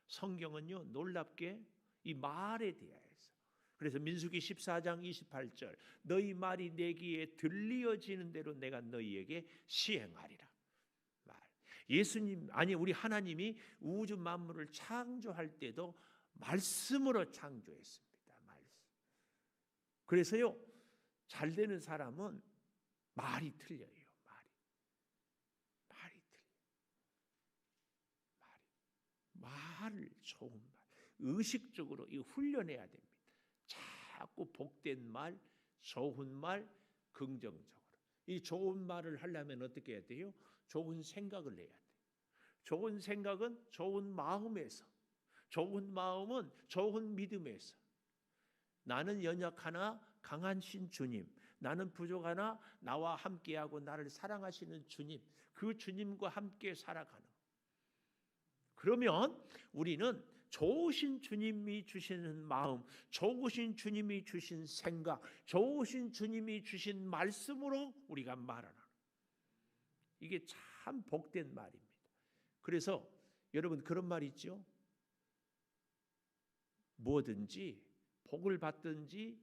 성경은요 놀랍게 이 말에 대해서 그래서 민수기 14장 28절 너희 말이 내 귀에 들리어지는 대로 내가 너희에게 시행하리라. 말. 우리 하나님이 우주 만물을 창조할 때도 말씀으로 창조했습니다. 말씀. 그래서요 잘 되는 사람은 말이 틀려요. 말을 좋은 말, 의식적으로 이 훈련해야 됩니다. 자꾸 복된 말, 좋은 말, 긍정적으로. 이 좋은 말을 하려면 어떻게 해야 돼요? 좋은 생각을 해야 돼요. 좋은 생각은 좋은 마음에서, 좋은 마음은 좋은 믿음에서. 나는 연약하나 강하신 주님, 나는 부족하나 나와 함께하고 나를 사랑하시는 주님, 그 주님과 함께 살아가는. 그러면 우리는 좋으신 주님이 주시는 마음, 좋으신 주님이 주신 생각, 좋으신 주님이 주신 말씀으로 우리가 말하는 이게 참 복된 말입니다. 그래서 여러분 그런 말 있죠? 뭐든지 복을 받든지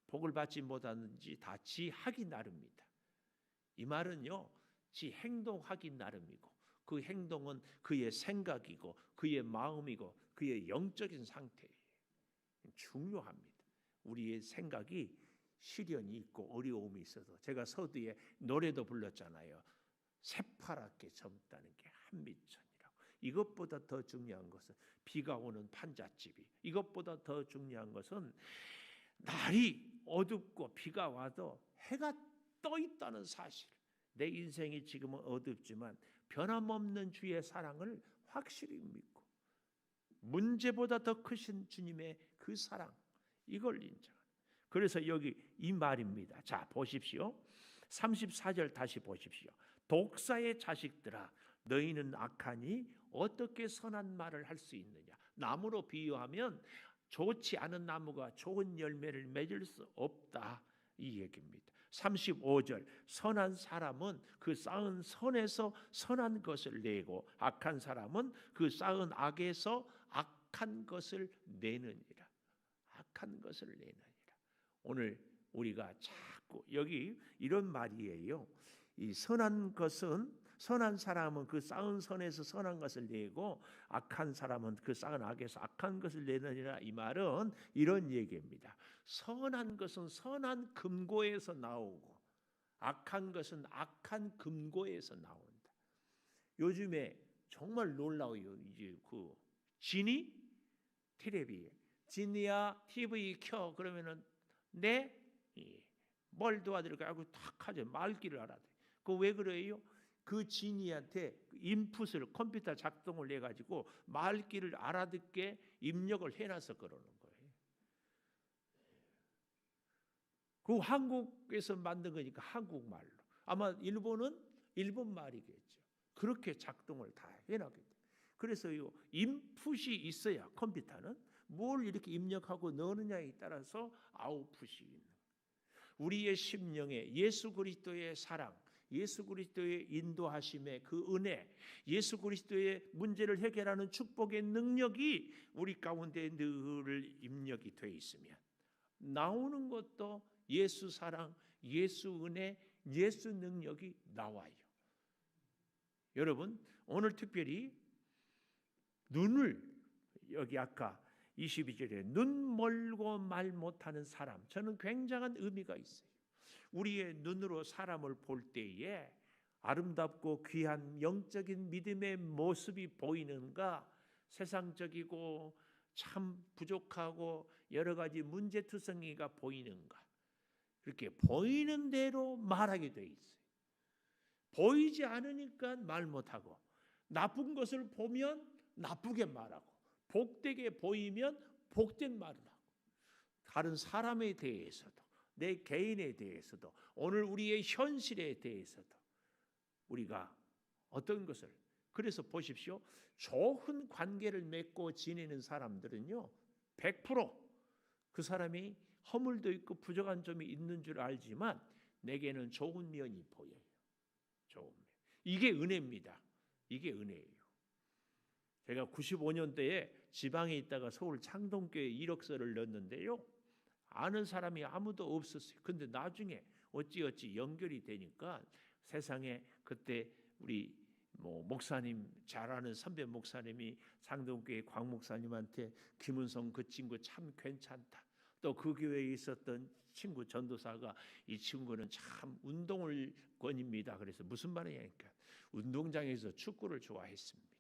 복을 받지 못하든지 다 지 하기 나름입니다. 이 말은요, 지 행동하기 나름이고 그 행동은 그의 생각이고 그의 마음이고 그의 영적인 상태예요. 중요합니다. 우리의 생각이 시련이 있고 어려움이 있어도 제가 서두에 노래도 불렀잖아요. 새파랗게 젊다는 게 한미천이라고. 이것보다 더 중요한 것은 비가 오는 판잣집이, 이것보다 더 중요한 것은 날이 어둡고 비가 와도 해가 떠 있다는 사실. 내 인생이 지금은 어둡지만 변함없는 주의 사랑을 확실히 믿고 문제보다 더 크신 주님의 그 사랑, 이걸 인정하는. 그래서 여기 이 말입니다. 자 보십시오. 34절 다시 보십시오. 독사의 자식들아 너희는 악하니 어떻게 선한 말을 할 수 있느냐. 나무로 비유하면 좋지 않은 나무가 좋은 열매를 맺을 수 없다 이 얘기입니다. 35절 선한 사람은 그 쌓은 선에서 선한 것을 내고 악한 사람은 그 쌓은 악에서 악한 것을 내느니라. 악한 것을 내느니라. 오늘 우리가 자꾸 여기 이런 말이에요. 이 선한 것은 선한 사람은 그 쌓은 선에서 선한 것을 내고 악한 사람은 그 쌓은 악에서 악한 것을 내느니라. 이 말은 이런 얘기입니다. 선한 것은 선한 금고에서 나오고 악한 것은 악한 금고에서 나온다. 요즘에 정말 놀라워요. 이제 그 지니 텔레비 지니야 TV 켜 그러면은 뭘 도와드릴까 하고 탁 하죠. 말귀를 알아들. 그 왜 그래요? 그 지니한테 인풋을 컴퓨터 작동을 해가지고 말귀를 알아듣게 입력을 해놔서 그러는 거예요. 그 한국에서 만든 거니까 한국말로. 아마 일본은 일본 말이겠죠. 그렇게 작동을 다 해놨기 때문에. 그래서요 인풋이 있어야 컴퓨터는 뭘 이렇게 입력하고 넣느냐에 따라서 아웃풋이 있는. 우리의 심령에 예수 그리스도의 사랑, 예수 그리스도의 인도하심의 그 은혜, 예수 그리스도의 문제를 해결하는 축복의 능력이 우리 가운데 늘 입력이 되어 있으면 나오는 것도 예수 사랑, 예수 은혜, 예수 능력이 나와요. 여러분 오늘 특별히 눈을 여기 아까 22절에 눈 멀고 말 못하는 사람, 저는 굉장한 의미가 있어요. 우리의 눈으로 사람을 볼 때에 아름답고 귀한 영적인 믿음의 모습이 보이는가, 세상적이고 참 부족하고 여러 가지 문제투성이가 보이는가, 그렇게 보이는 대로 말하게 돼 있어요. 보이지 않으니까 말 못하고, 나쁜 것을 보면 나쁘게 말하고, 복되게 보이면 복된 말을 하고, 다른 사람에 대해서도 내 개인에 대해서도 오늘 우리의 현실에 대해서도 우리가 어떤 것을, 그래서 보십시오. 좋은 관계를 맺고 지내는 사람들은요 100% 그 사람이 허물도 있고 부족한 점이 있는 줄 알지만 내게는 좋은 면이 보여요. 좋은 면. 이게 은혜입니다. 이게 은혜예요. 제가 95년대에 지방에 있다가 서울 창동교회 이력서를 넣었는데요. 아는 사람이 아무도 없었어요. 근데 나중에 어찌어찌 연결이 되니까 세상에 그때 우리 목사님 잘 아는 선배 목사님이 창동교회 광 목사님한테 김은성 그 친구 참 괜찮다. 또 그 교회에 있었던 친구 전도사가 이 친구는 참 운동을 권입니다. 그래서 무슨 말이냐니까 운동장에서 축구를 좋아했습니다.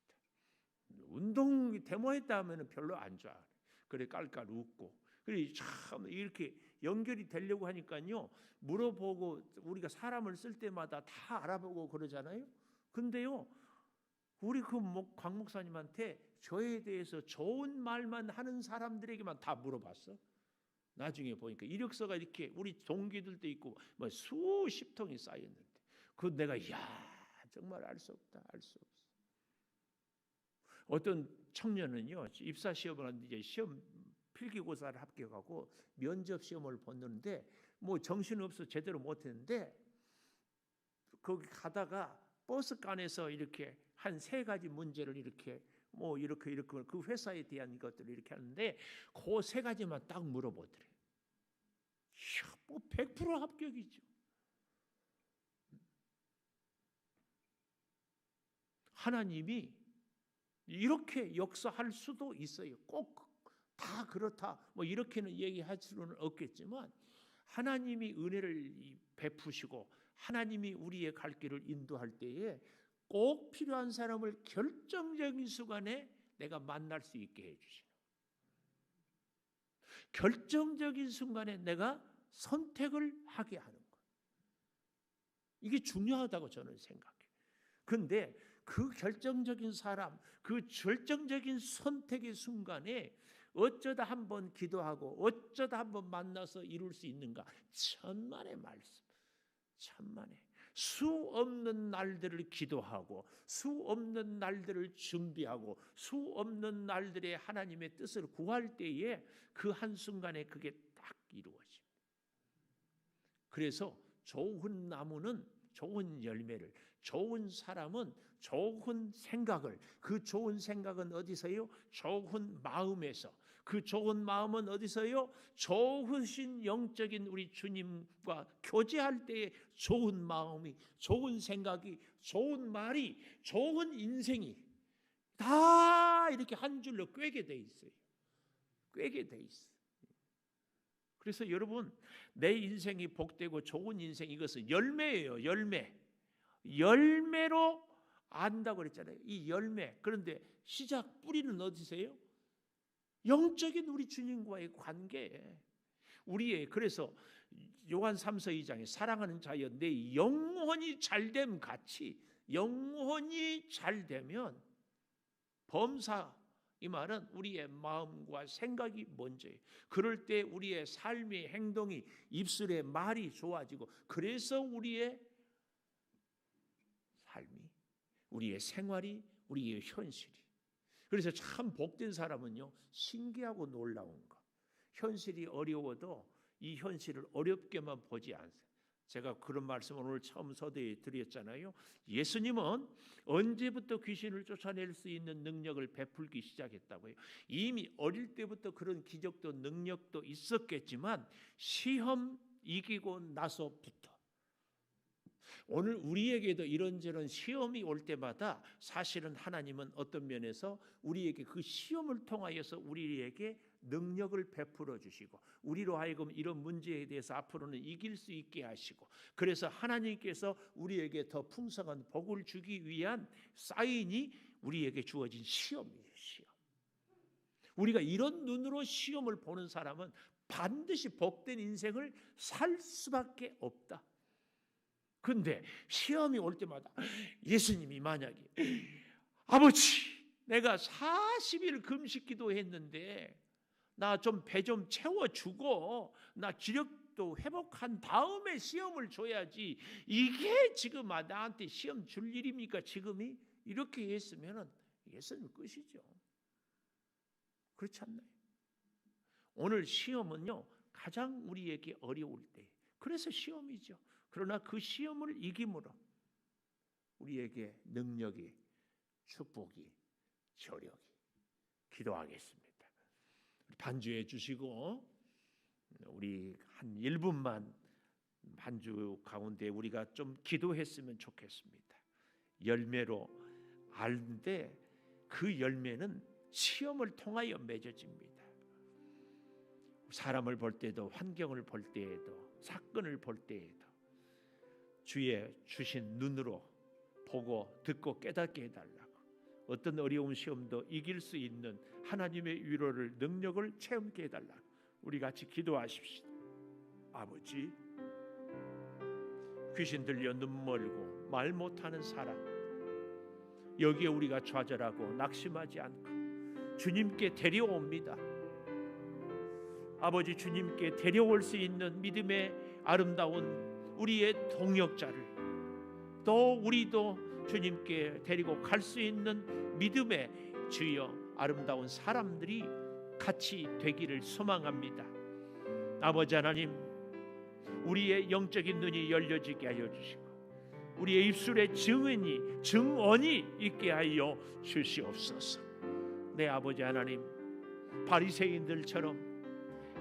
운동 데모했다 하면은 별로 안 좋아. 그래 깔깔 웃고. 그래 참 이렇게 연결이 되려고 하니까요. 물어보고 우리가 사람을 쓸 때마다 다 알아보고 그러잖아요. 근데요. 우리 그 광 목사님한테 저에 대해서 좋은 말만 하는 사람들에게만 다 물어봤어. 나중에 보니까 이력서가 이렇게 우리 동기들도 있고 뭐 수십 통이 쌓였는데 그 내가 정말 알 수 없다. 알 수 없어. 어떤 청년은요. 입사 시험을 하는데 이제 시험 필기고사를 합격하고 면접 시험을 봤는데 뭐 정신없어 제대로 못했는데 거기 가다가 버스간에서 이렇게 한 3가지 문제를 이렇게 이렇게 그 회사에 대한 것들을 이렇게 하는데 그 3가지만 딱 물어보더래. 뭐 100% 합격이죠. 하나님이 이렇게 역사할 수도 있어요. 꼭 다 그렇다 뭐 이렇게는 얘기할 수는 없겠지만 하나님이 은혜를 베푸시고 하나님이 우리의 갈 길을 인도할 때에 꼭 필요한 사람을 결정적인 순간에 내가 만날 수 있게 해주시는, 결정적인 순간에 내가 선택을 하게 하는 것. 이게 중요하다고 저는 생각해요. 그런데 그 결정적인 사람, 그 결정적인 선택의 순간에 어쩌다 한번 기도하고 어쩌다 한번 만나서 이룰 수 있는가? 천만의 말씀, 천만의 수 없는 날들을 기도하고 수 없는 날들을 준비하고 수 없는 날들에 하나님의 뜻을 구할 때에 그 한순간에 그게 딱 이루어집니다. 그래서 좋은 나무는 좋은 열매를, 좋은 사람은 좋은 생각을, 그 좋은 생각은 어디서요? 좋은 마음에서. 그 좋은 마음은 어디서요? 좋으신 영적인 우리 주님과 교제할 때에 좋은 마음이, 좋은 생각이, 좋은 말이, 좋은 인생이 다 이렇게 한 줄로 꿰게 돼 있어요. 꿰게 돼 있어요. 그래서 여러분, 내 인생이 복되고 좋은 인생, 이것은 열매예요. 열매로 안다고 그랬잖아요. 이 열매. 그런데 시작 뿌리는 어디세요? 영적인 우리 주님과의 관계. 우리의, 그래서 요한 3서 2장에 사랑하는 자여 내 영혼이 잘됨 같이, 영혼이 잘되면 범사, 이 말은 우리의 마음과 생각이 먼저예요. 그럴 때 우리의 삶의 행동이, 입술의 말이 좋아지고, 그래서 우리의 삶이, 우리의 생활이, 우리의 현실이. 그래서 참 복된 사람은요, 신기하고 놀라운 것. 현실이 어려워도 이 현실을 어렵게만 보지 않아요. 제가 그런 말씀을 오늘 처음 서두에 드렸잖아요. 예수님은 언제부터 귀신을 쫓아낼 수 있는 능력을 베풀기 시작했다고요? 이미 어릴 때부터 그런 기적도 능력도 있었겠지만 시험 이기고 나서부터, 오늘 우리에게도 이런저런 시험이 올 때마다 사실은 하나님은 어떤 면에서 우리에게 그 시험을 통하여서 우리에게 능력을 베풀어 주시고, 우리로 하여금 이런 문제에 대해서 앞으로는 이길 수 있게 하시고, 그래서 하나님께서 우리에게 더 풍성한 복을 주기 위한 사인이 우리에게 주어진 시험이에요. 시험. 우리가 이런 눈으로 시험을 보는 사람은 반드시 복된 인생을 살 수밖에 없다. 근데 시험이 올 때마다 예수님이 만약에 아버지, 내가 40일 금식 기도했는데 나 좀 배 좀 채워주고 나 기력도 회복한 다음에 시험을 줘야지, 이게 지금 나한테 시험 줄 일입니까 지금이? 이렇게 했으면 예수님 끝이죠. 그렇지 않나요? 오늘 시험은요, 가장 우리에게 어려울 때, 그래서 시험이죠. 그러나 그 시험을 이김으로 우리에게 능력이, 축복이, 저력이. 기도하겠습니다. 반주해 주시고, 우리 한 1분만 반주 가운데 우리가 좀 기도했으면 좋겠습니다. 열매로 알는데 그 열매는 시험을 통하여 맺어집니다. 사람을 볼 때도, 환경을 볼 때에도, 사건을 볼 때에도 주의 주신 눈으로 보고 듣고 깨닫게 해달라고, 어떤 어려운 시험도 이길 수 있는 하나님의 위로를, 능력을 체험케 해달라고 우리 같이 기도하십시다. 아버지, 귀신 들려 눈 멀고 말 못하는 사람, 여기에 우리가 좌절하고 낙심하지 않고 주님께 데려옵니다. 아버지, 주님께 데려올 수 있는 믿음의 아름다운 우리의 동역자를, 또 우리도 주님께 데리고 갈 수 있는 믿음의 주여 아름다운 사람들이 같이 되기를 소망합니다. 아버지 하나님, 우리의 영적인 눈이 열려지게 하여 주시고 우리의 입술에 증언이 있게 하여 주시옵소서. 네, 아버지 하나님, 바리새인들처럼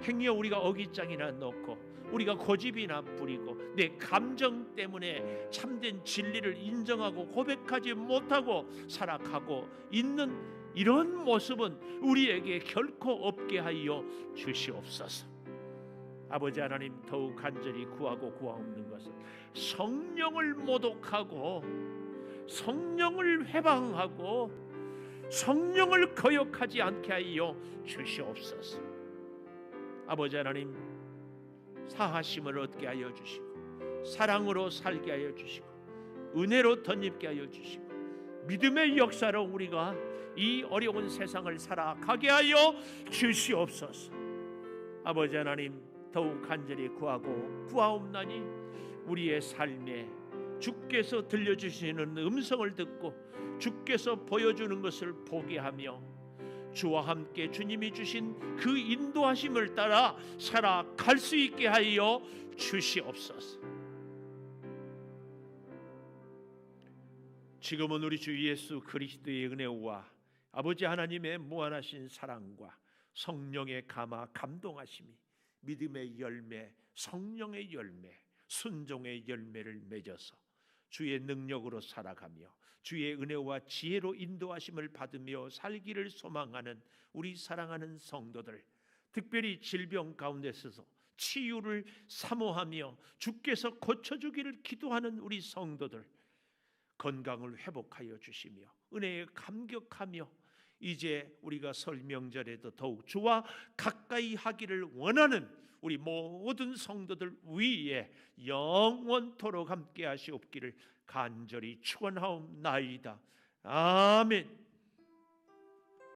행여 우리가 어깃장이나 놓고 우리가 고집이나 부리고 내 감정 때문에 참된 진리를 인정하고 고백하지 못하고 살아가고 있는 이런 모습은 우리에게 결코 없게 하여 주시옵소서. 아버지 하나님, 더욱 간절히 구하고 구하옵는 것은 성령을 모독하고 성령을 회방하고 성령을 거역하지 않게 하여 주시옵소서. 아버지 하나님, 사하심을 얻게 하여 주시고 사랑으로 살게 하여 주시고 은혜로 덧입게 하여 주시고 믿음의 역사로 우리가 이 어려운 세상을 살아가게 하여 주시옵소서. 아버지 하나님, 더욱 간절히 구하고 구하옵나니 우리의 삶에 주께서 들려주시는 음성을 듣고 주께서 보여주는 것을 보게 하며 주와 함께 주님이 주신 그 인도하심을 따라 살아갈 수 있게 하여 주시옵소서. 지금은 우리 주 예수 그리스도의 은혜와 아버지 하나님의 무한하신 사랑과 성령의 감화 감동하심이 믿음의 열매, 성령의 열매, 순종의 열매를 맺어서 주의 능력으로 살아가며 주의 은혜와 지혜로 인도하심을 받으며 살기를 소망하는 우리 사랑하는 성도들, 특별히 질병 가운데서 치유를 사모하며 주께서 고쳐주기를 기도하는 우리 성도들, 건강을 회복하여 주시며 은혜에 감격하며 이제 우리가 설 명절에도 더욱 주와 가까이 하기를 원하는 우리 모든 성도들 위에 영원토록 함께 하시옵기를 간절히 축원하옵나이다. 아멘.